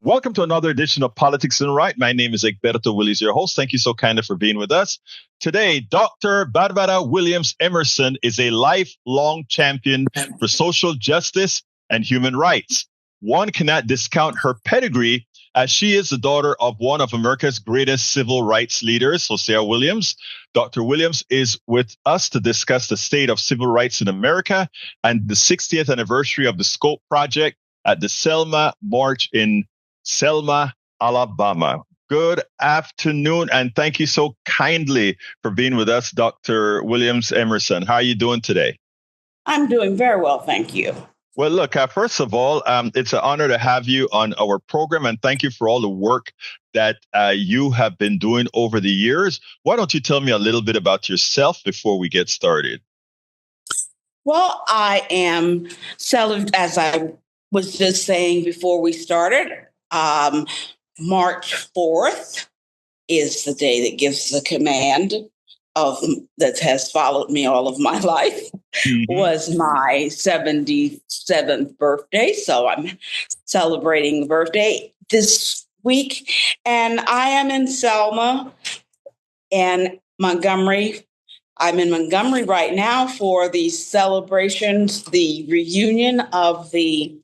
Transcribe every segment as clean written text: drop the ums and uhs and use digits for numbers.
Welcome to another edition of Politics and Right. My name is Egberto, Willies, your host. Thank you so kindly for being with us. Today, Dr. Barbara Williams Emerson is a lifelong champion for social justice and human rights. One cannot discount her pedigree, as she is the daughter of one of America's greatest civil rights leaders, Hosea Williams. Dr. Williams is with us to discuss the state of civil rights in America and the 60th anniversary of the SCOPE project at the Selma March in Selma, Alabama. Good afternoon, and thank you so kindly for being with us, Dr. Williams Emerson. How are you doing today? I'm doing very well, thank you. Well, look, first of all, it's an honor to have you on our program, and thank you for all the work that you have been doing over the years. Why don't you tell me a little bit about yourself before we get started? Well, I am as I was just saying before we started, March 4th is the day that gives the command that has followed me all of my life. Was my 77th birthday. So I'm celebrating the birthday this week. And I am in Selma and Montgomery. I'm in Montgomery right now for the celebrations, the reunion of the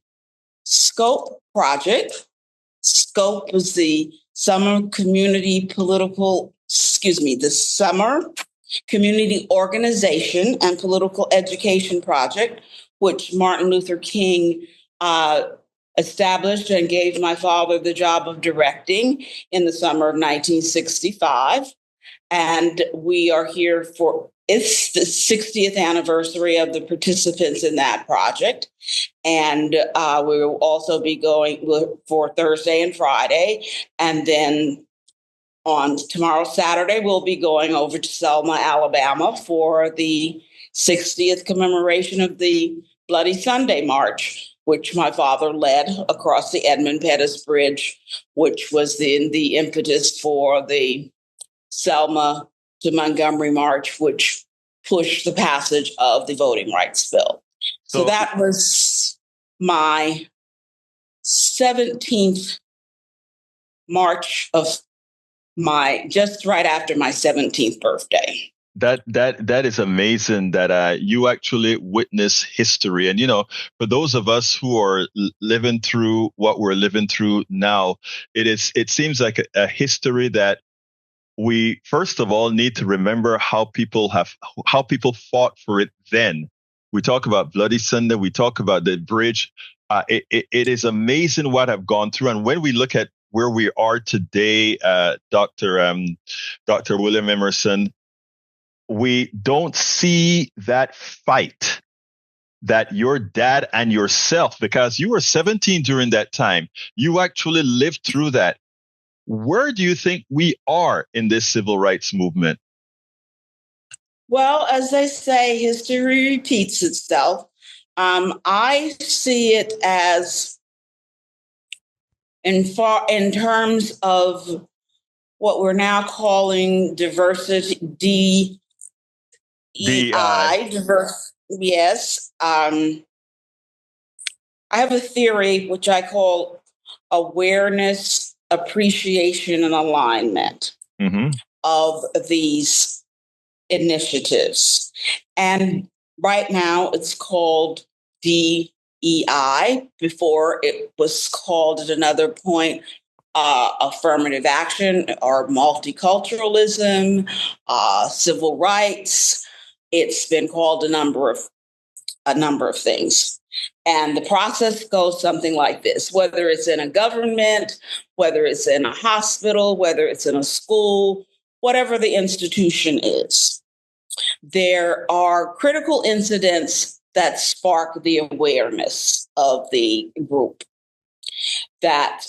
SCOPE project. SCOPE was the Summer Community Organization and Political Education Project, which Martin Luther King established and gave my father the job of directing in the summer of 1965. And we are here it's the 60th anniversary of the participants in that project. And we will also be going for Thursday and Friday. And then on tomorrow, Saturday, we'll be going over to Selma, Alabama for the 60th commemoration of the Bloody Sunday March, which my father led across the Edmund Pettus Bridge, which was the impetus for the Selma to Montgomery March, which pushed the passage of the Voting Rights Bill. So that was my 17th March of just right after my 17th birthday. That is amazing that you actually witness history. And, for those of us who are living through what we're living through now, it seems like a history that we, first of all, need to remember how people fought for it then. We talk about Bloody Sunday. We talk about the bridge. It is amazing what I've gone through. And when we look at where we are today, Dr. William Emerson, we don't see that fight that your dad and yourself, because you were 17 during that time, you actually lived through that. Where do you think we are in this civil rights movement? Well, as they say, history repeats itself. I see it as in terms of what we're now calling diversity, DEI. Yes. I have a theory which I call awareness, appreciation, and alignment of these initiatives. And right now it's called DEI. Before it was called at another point affirmative action or multiculturalism, civil rights. It's been called a number of things. And the process goes something like this, whether it's in a government, whether it's in a hospital, whether it's in a school, whatever the institution is. There are critical incidents that spark the awareness of the group that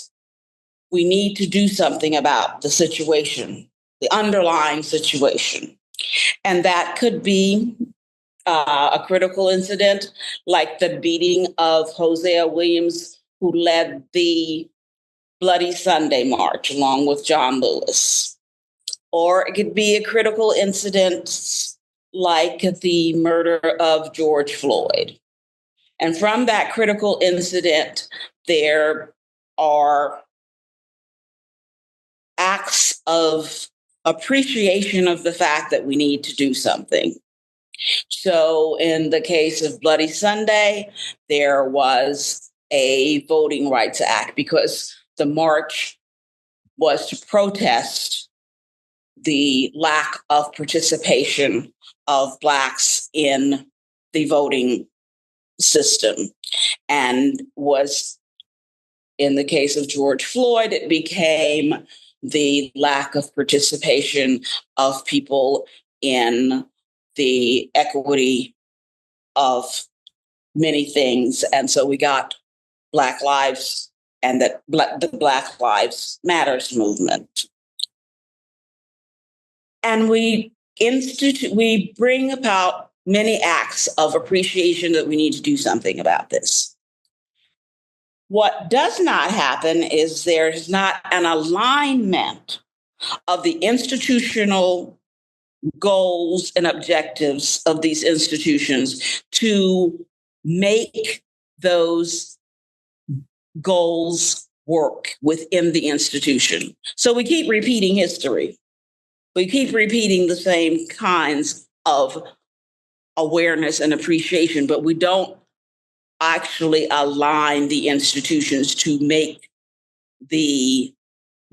we need to do something about the situation, the underlying situation. And that could be a critical incident like the beating of Hosea Williams, who led the Bloody Sunday March along with John Lewis. Or it could be a critical incident like the murder of George Floyd. And from that critical incident, there are acts of appreciation of the fact that we need to do something. So in the case of Bloody Sunday, there was a Voting Rights Act because the march was to protest the lack of participation of Blacks in the voting system. And was, in the case of George Floyd, it became the lack of participation of people in the equity of many things. And so we got Black Lives and the Black Lives Matters movement. And we bring about many acts of appreciation that we need to do something about this. What does not happen is there's not an alignment of the institutional goals and objectives of these institutions to make those goals work within the institution. So we keep repeating history. We keep repeating the same kinds of awareness and appreciation, but we don't actually align the institutions to make the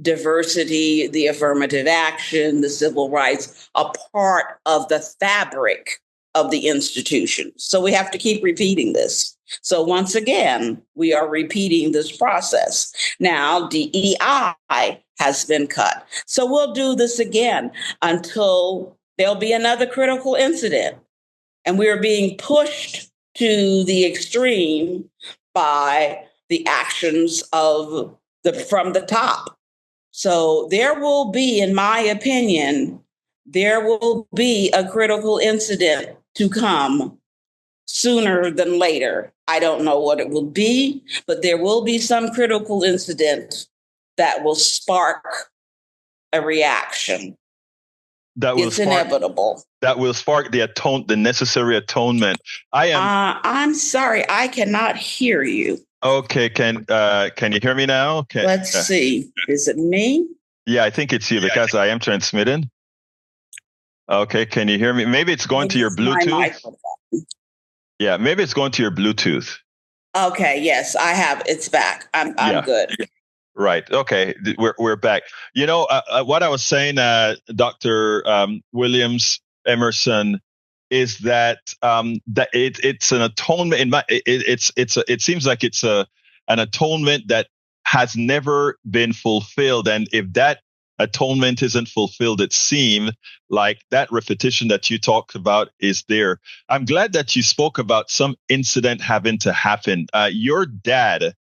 diversity, the affirmative action, the civil rights a part of the fabric of the institution. So we have to keep repeating this. So once again, we are repeating this process. Now, DEI has been cut. So we'll do this again until there'll be another critical incident. And we are being pushed to the extreme by the actions of from the top. So there will be, in my opinion, there will be a critical incident to come sooner than later. I don't know what it will be, but there will be some critical incident that will spark a reaction. It's inevitable. That will spark the necessary atonement. I'm sorry, I cannot hear you. Okay, can you hear me now? Let's see. Is it me? Yeah, I think it's you because I am transmitting. Okay, can you hear me? Maybe it's going to your Bluetooth. Yeah, maybe it's going to your Bluetooth. Okay, yes, I have. It's back. I'm good. Right. Okay. We're back. You know, what I was saying, Dr. Williams Emerson, is that it's an atonement. It seems like it's an atonement that has never been fulfilled. And if that atonement isn't fulfilled, it seems like that repetition that you talked about is there. I'm glad that you spoke about some incident having to happen. Your dad,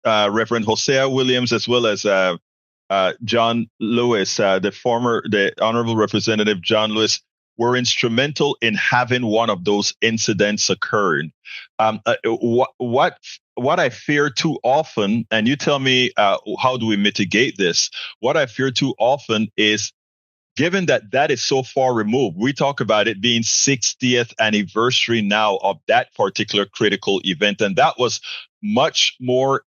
Reverend Hosea Williams, as well as John Lewis, the Honorable Representative John Lewis, were instrumental in having one of those incidents occurring. What I fear too often, and you tell me how do we mitigate this? What I fear too often is, given that is so far removed, we talk about it being 60th anniversary now of that particular critical event, and that was much more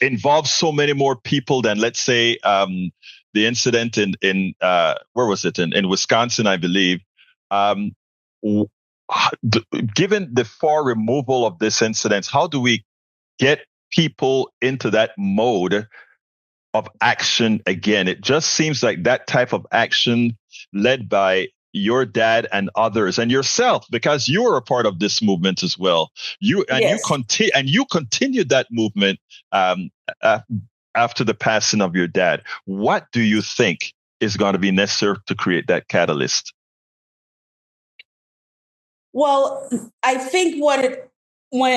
involves so many more people than, let's say, the incident in where was it, in Wisconsin, I believe. Given the far removal of this incident, how do we get people into that mode of action again? It just seems like that type of action led by your dad and others and yourself, because you were a part of this movement as well. You continued that movement after the passing of your dad. What do you think is going to be necessary to create that catalyst? Well, I think when it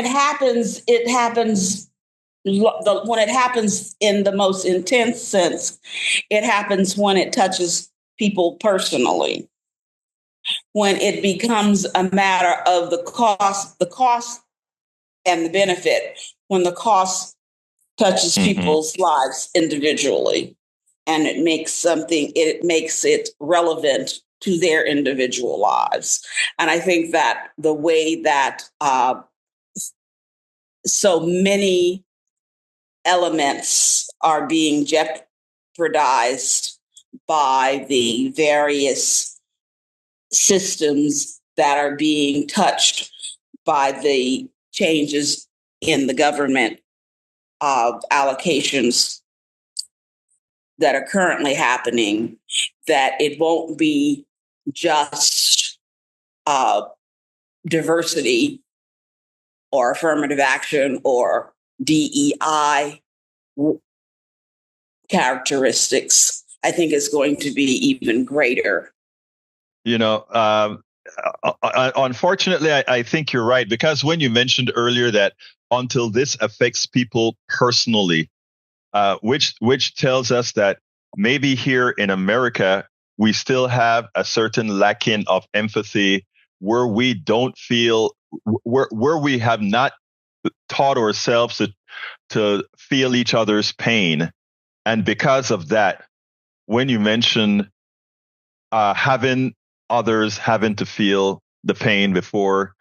happens in the most intense sense. It happens when it touches people personally. When it becomes a matter of the cost and the benefit, when the cost touches people's lives individually, and it makes it relevant to their individual lives. And I think that the way that so many elements are being jeopardized by the various systems that are being touched by the changes in the government allocations that are currently happening, that it won't be just diversity or affirmative action or DEI characteristics. I think is going to be even greater. Unfortunately, I think you're right, because when you mentioned earlier that until this affects people personally, which tells us that maybe here in America, we still have a certain lacking of empathy where we don't feel, where we have not taught ourselves to feel each other's pain. And because of that, when you mention having others having to feel the pain before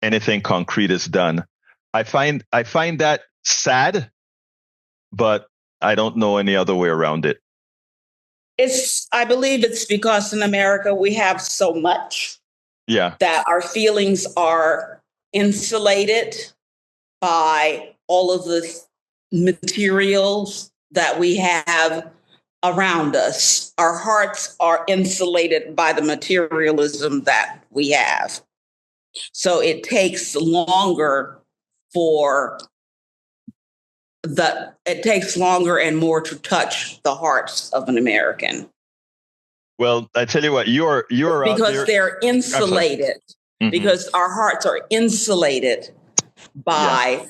anything concrete is done, I find that sad, but I don't know any other way around it. I believe it's because in America we have so much that our feelings are insulated by all of the materials that we have around us. Our hearts are insulated by the materialism that we have. So it takes longer and more to touch the hearts of an American. Well, I tell you what, you're because they're insulated. Mm-hmm. Because our hearts are insulated by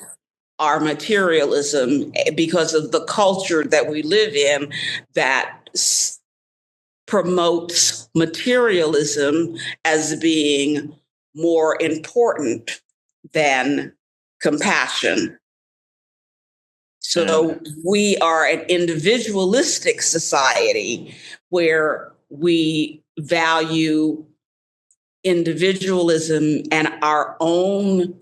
our materialism, because of the culture that we live in that promotes materialism as being more important than compassion. So we are an individualistic society where we value individualism and our own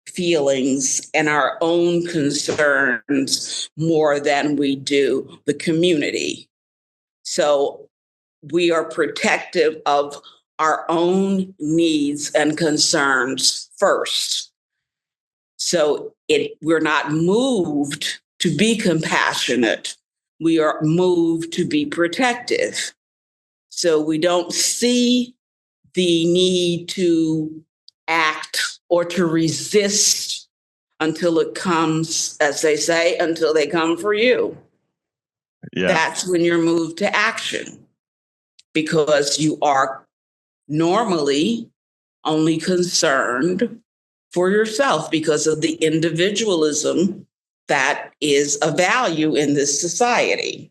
feelings and our own concerns more than we do the community. So we are protective of our own needs and concerns first. So we're not moved to be compassionate. We are moved to be protective. So we don't see the need to act or to resist until it comes, as they say, until they come for you. Yeah. That's when you're moved to action, because you are normally only concerned for yourself because of the individualism that is a value in this society.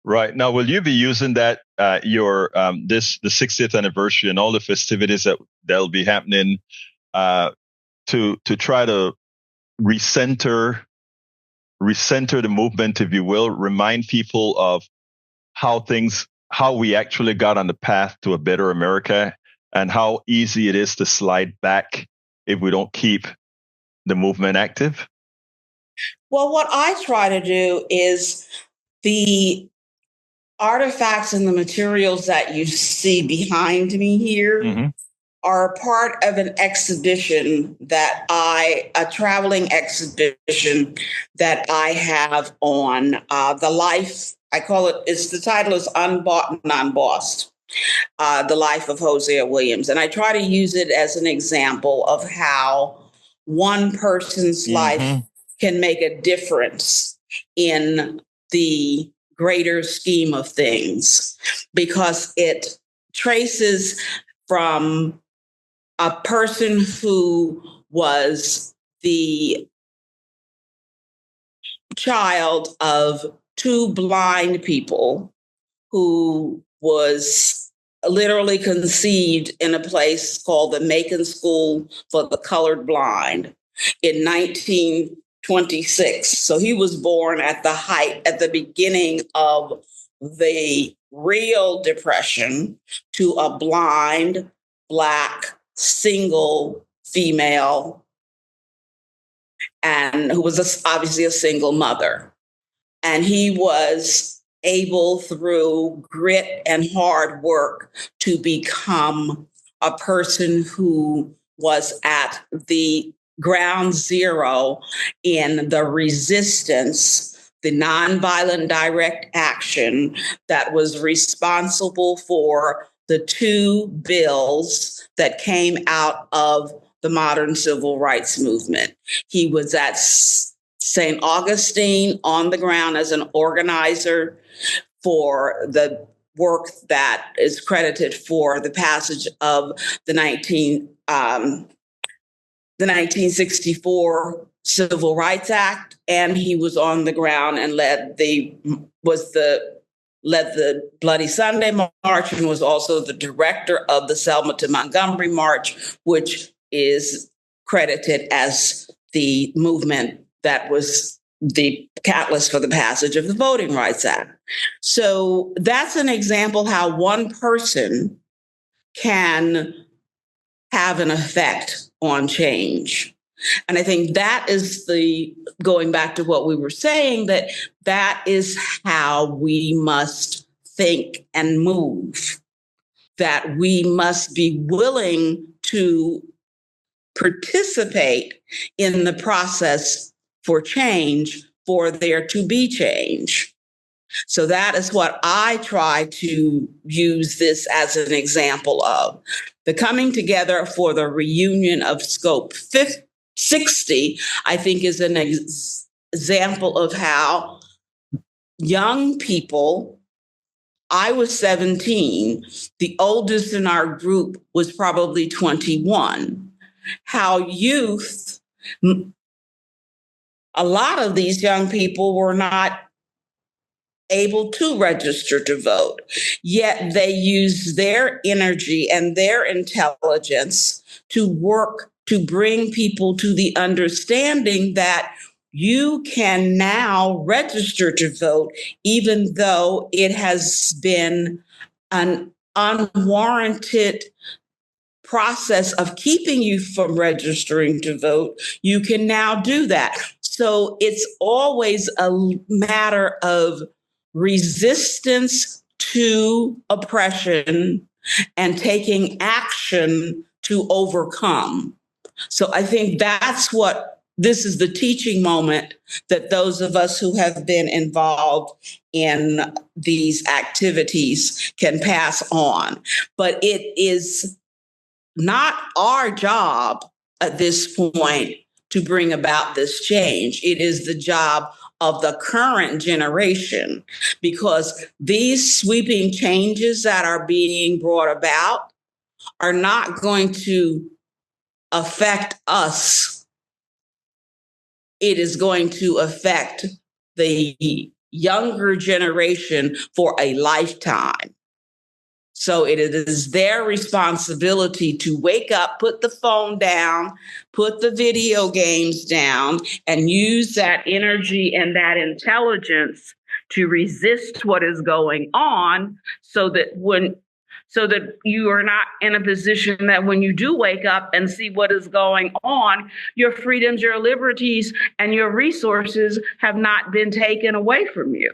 Right. Now, will you be using that, the 60th anniversary and all the festivities that'll be happening to try to recenter the movement, if you will, remind people of how we actually got on the path to a better America and how easy it is to slide back if we don't keep the movement active? Well, what I try to do is the artifacts and the materials that you see behind me here are part of an exhibition a traveling exhibition that I have on the life. I call it, the title is Unbought and Unbossed, the life of Hosea Williams. And I try to use it as an example of how one person's life can make a difference in the greater scheme of things, because it traces from a person who was the child of two blind people, who was literally conceived in a place called the Macon School for the Colored Blind in 1926. So he was born at the beginning of the real Depression, to a blind, Black, single female, and who was obviously a single mother. And he was able through grit and hard work to become a person who was at the ground zero in the resistance, the nonviolent direct action that was responsible for the two bills that came out of the modern civil rights movement. He was at St. Augustine on the ground as an organizer for the work that is credited for the passage of the 1964 Civil Rights Act, and he was on the ground and led the Bloody Sunday March, and was also the director of the Selma to Montgomery March, which is credited as the movement that was the catalyst for the passage of the Voting Rights Act. So that's an example how one person can have an effect on change. And I think that is going back to what we were saying, that is how we must think and move, that we must be willing to participate in the process for change, for there to be change. So that is what I try to use this as an example of. The coming together for the reunion of SCOPE50, I think, is an example of how young people, I was 17, the oldest in our group was probably 21, how youth, a lot of these young people were not able to register to vote, yet they use their energy and their intelligence to work to bring people to the understanding that you can now register to vote, even though it has been an unwarranted process of keeping you from registering to vote. You can now do that. So it's always a matter of resistance to oppression and taking action to overcome. So I think that's what this is, the teaching moment that those of us who have been involved in these activities can pass on. But it is not our job at this point to bring about this change. It is the job of the current generation, because these sweeping changes that are being brought about are not going to affect us. It is going to affect the younger generation for a lifetime. So it is their responsibility to wake up, put the phone down, put the video games down, and use that energy and that intelligence to resist what is going on, so that you are not in a position that when you do wake up and see what is going on, your freedoms, your liberties, and your resources have not been taken away from you.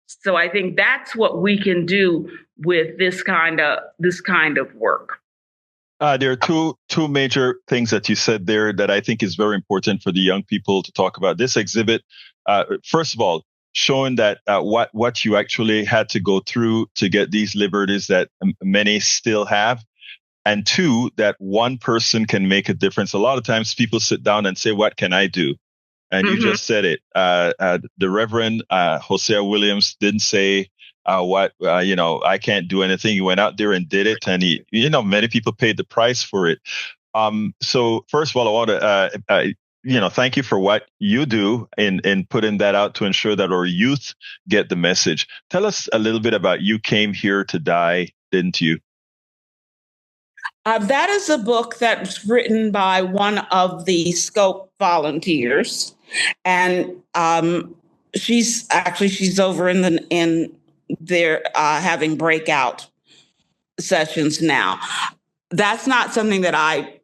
So I think that's what we can do with this kind of work. There are two major things that you said there that I think is very important for the young people to talk about. This exhibit, first of all, showing that what you actually had to go through to get these liberties that many still have. And two, that one person can make a difference. A lot of times people sit down and say, what can I do? And you just said it. The Reverend Hosea Williams didn't say, I can't do anything. He went out there and did it. And many people paid the price for it. So first of all, I want to, thank you for what you do in putting that out to ensure that our youth get the message. Tell us a little bit about You Came Here to Die, Didn't You? That is a book that's written by one of the SCOPE volunteers, and she's over in there having breakout sessions now. That's not something that I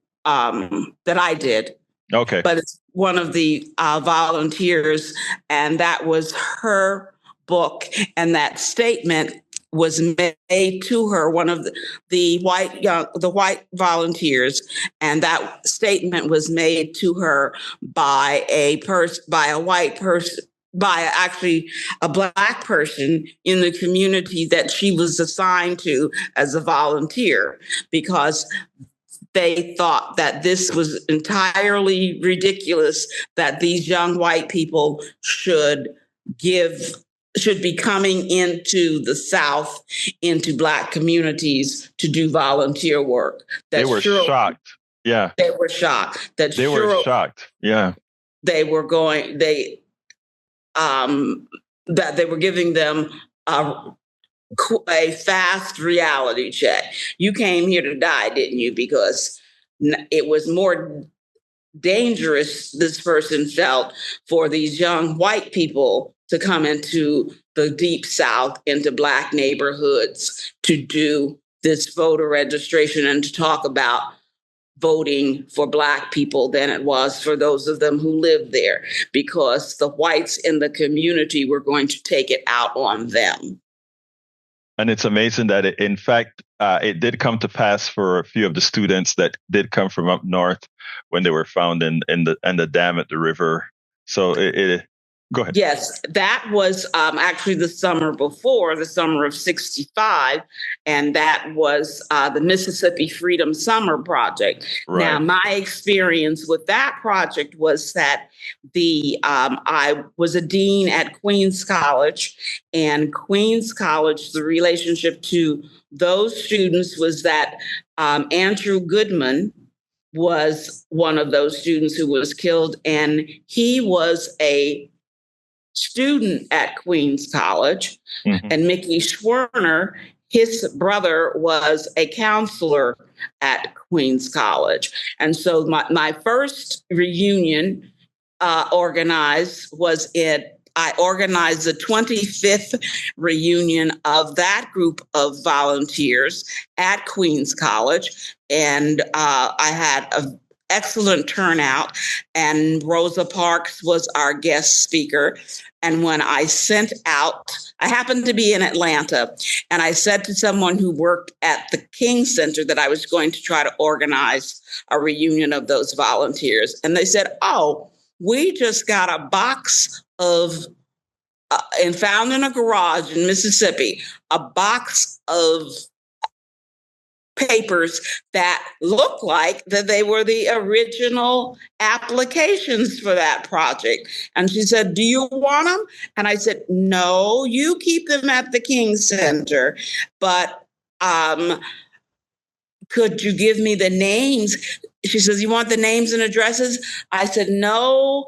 did. Okay, but it's one of the volunteers, and that was her book, and that statement was made to her, one of the white volunteers, and that statement was made to her by a white person, by actually a Black person in the community that she was assigned to as a volunteer, because they thought that this was entirely ridiculous, that these young white people should be coming into the South, into Black communities to do volunteer work. They were shocked. Yeah. They were shocked. They were shocked. Yeah. They were going, that they were giving them a fast reality check. You came here to die, didn't you? Because it was more dangerous, this person felt, for these young white people to come into the Deep South, into Black neighborhoods, to do this voter registration and to talk about voting for Black people than it was for those of them who lived there, because the whites in the community were going to take it out on them. And it's amazing that, in fact, it did come to pass for a few of the students that did come from up north when they were found in the dam at the river. So go ahead. Yes, that was actually the summer before, the summer of '65, and that was the Mississippi Freedom Summer Project. Right. Now, my experience with that project was that I was a dean at Queens College, and Queens College, the relationship to those students was that Andrew Goodman was one of those students who was killed, and he was a student at Queens College. Mm-hmm. And Mickey Schwerner, his brother, was a counselor at Queens College. And so my first reunion I organized the 25th reunion of that group of volunteers at Queens College. And I had an excellent turnout, and Rosa Parks was our guest speaker. And when I sent out, I happened to be in Atlanta, and I said to someone who worked at the King Center that I was going to try to organize a reunion of those volunteers. And they said, "Oh, we just got a box of, and found in a garage in Mississippi, a box of papers that look like that they were the original applications for that project." And she said, "Do you want them?" And I said, "No, you keep them at the King Center, but could you give me the names?" She says, "You want the names and addresses?" I said, "No,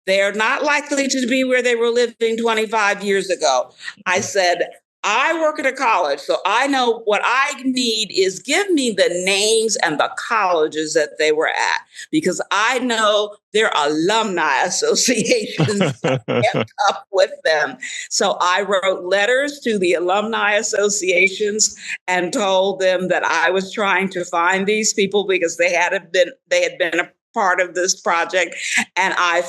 they're not likely to be where they were living 25 years ago." I said, "I work at a college, so I know what I need is give me the names and the colleges that they were at, because I know their alumni associations kept up with them." So I wrote letters to the alumni associations and told them that I was trying to find these people because they had been a part of this project, and I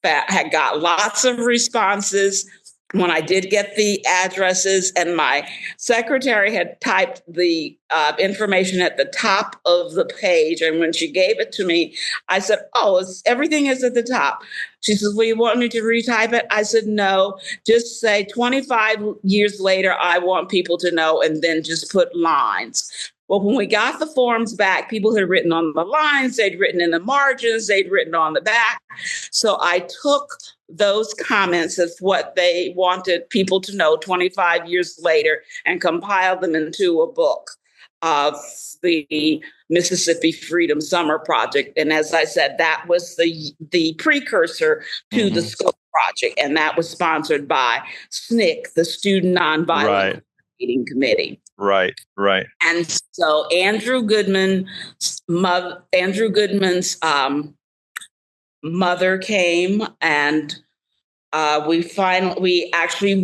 had got lots of responses when I did get the addresses, and my secretary had typed the information at the top of the page. And when she gave it to me, I said, "Oh, everything is at the top." She says, "Well, you want me to retype it?" I said, "No, just say 25 years later, I want people to know," and then just put lines. Well, when we got the forms back, people had written on the lines, they'd written in the margins, they'd written on the back. So I took those comments of what they wanted people to know 25 years later and compiled them into a book of the Mississippi Freedom Summer Project. And as I said, that was the precursor to the SCOPE project, and that was sponsored by SNCC, the Student Nonviolent Coordinating Committee. Right. And so Andrew Goodman's mother came, and we actually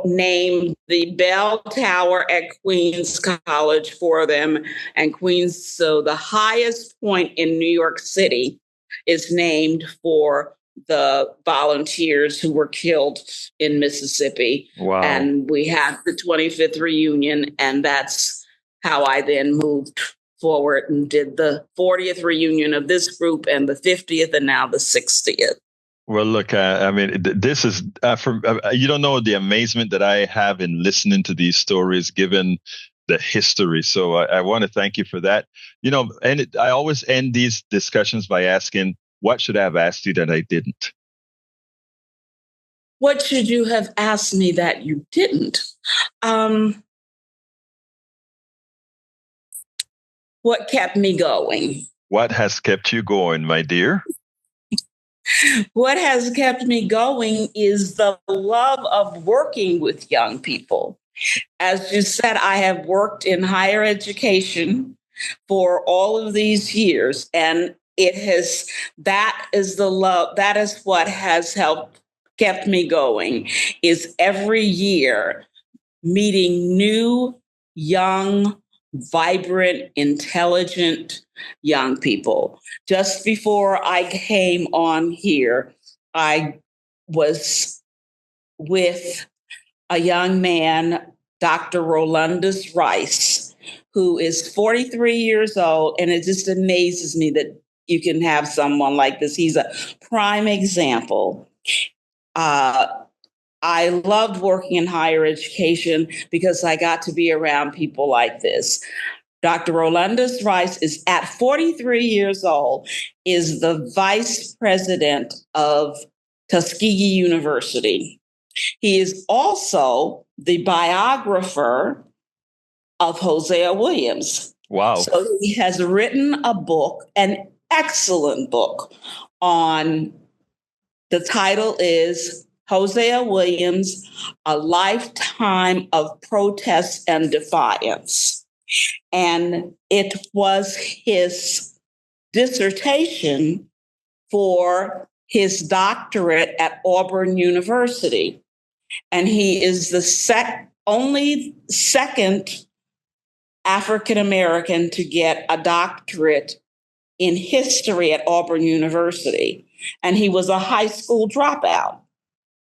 named the bell tower at Queens College for them. And Queens, so the highest point in New York City is named for the volunteers who were killed in Mississippi. Wow. And we had the 25th reunion, and that's how I then moved forward and did the 40th reunion of this group and the 50th and now the 60th. Well, look, I mean, this is you don't know the amazement that I have in listening to these stories, given the history. So I want to thank you for that. And I always end these discussions by asking, what should I have asked you that I didn't? What should you have asked me that you didn't? What kept me going? What has kept you going, my dear? What has kept me going is the love of working with young people. As you said, I have worked in higher education for all of these years, and that is the love, that is what has kept me going, is every year meeting new, young, vibrant, intelligent young people. Just before I came on here, I was with a young man, Dr. Rolandus Rice, who is 43 years old, and it just amazes me that you can have someone like this. He's a prime example. I loved working in higher education because I got to be around people like this. Dr. Rolandus Rice is at 43 years old, is the vice president of Tuskegee University. He is also the biographer of Hosea Williams. Wow. So he has written a book, an excellent book the title is Hosea Williams, A Lifetime of Protest and Defiance. And it was his dissertation for his doctorate at Auburn University. And he is the only second African-American to get a doctorate in history at Auburn University. And he was a high school dropout.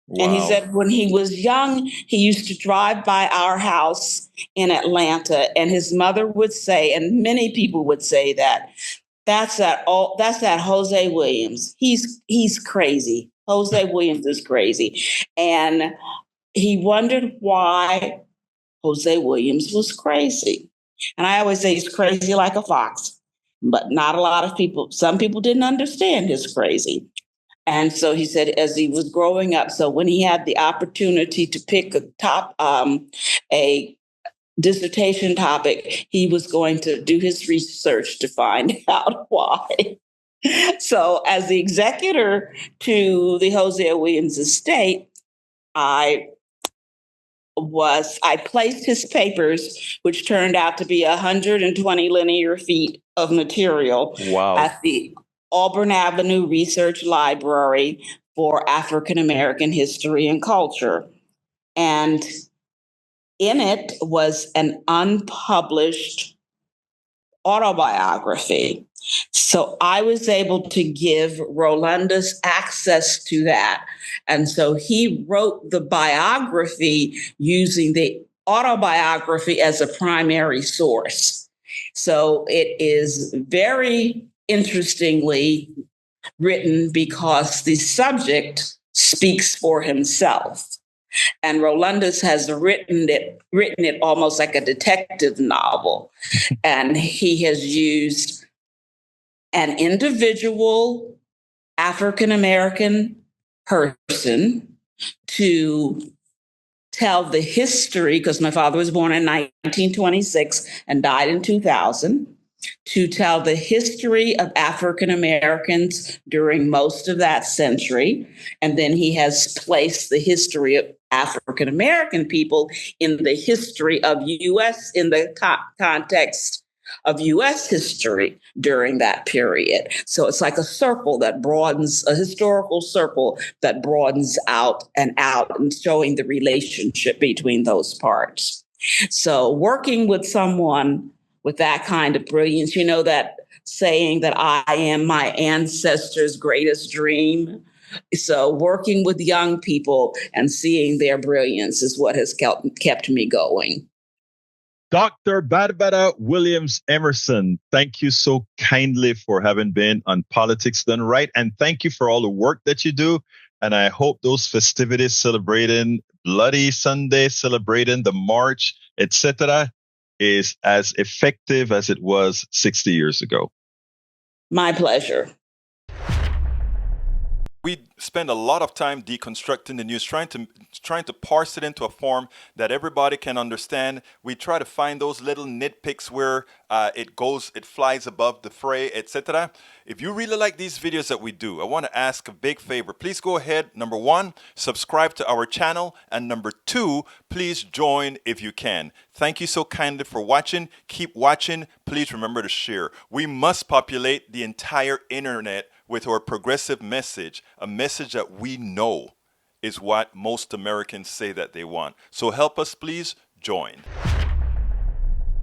Wow. And he said when he was young, he used to drive by our house in Atlanta, and his mother would say, and many people would say that's that Hosea Williams. He's crazy. Hosea Williams is crazy. And he wondered why Hosea Williams was crazy. And I always say he's crazy like a fox, but not a lot of people. Some people didn't understand his crazy. And so he said, as he was growing up, so when he had the opportunity to pick a dissertation topic, he was going to do his research to find out why. So as the executor to the Hosea Williams estate, I placed his papers, which turned out to be 120 linear feet of material. Wow. At the Auburn Avenue Research Library for African American History and Culture. And in it was an unpublished autobiography. So I was able to give Rolandus access to that. And so he wrote the biography using the autobiography as a primary source. So it is very interestingly written because the subject speaks for himself. And Rolandus has written it almost like a detective novel. And he has used an individual African-American person to tell the history, because my father was born in 1926 and died in 2000, to tell the history of African Americans during most of that century. And then he has placed the history of African American people in the history of U.S., in the context of U.S. history during that period. So it's like a circle that broadens, a historical circle that broadens out and showing the relationship between those parts. So working with someone with that kind of brilliance, that saying that I am my ancestors' greatest dream. So working with young people and seeing their brilliance is what has kept me going. Dr. Barbara Williams Emerson, thank you so kindly for having been on Politics Done Right. And thank you for all the work that you do. And I hope those festivities celebrating Bloody Sunday, celebrating the march, etc., is as effective as it was 60 years ago. My pleasure. We spend a lot of time deconstructing the news, trying to parse it into a form that everybody can understand. We try to find those little nitpicks where it flies above the fray, etc. If you really like these videos that we do, I want to ask a big favor. Please go ahead. Number one, subscribe to our channel. And number two, please join if you can. Thank you so kindly for watching. Keep watching. Please remember to share. We must populate the entire internet with our progressive message, a message that we know is what most Americans say that they want. So help us, please join.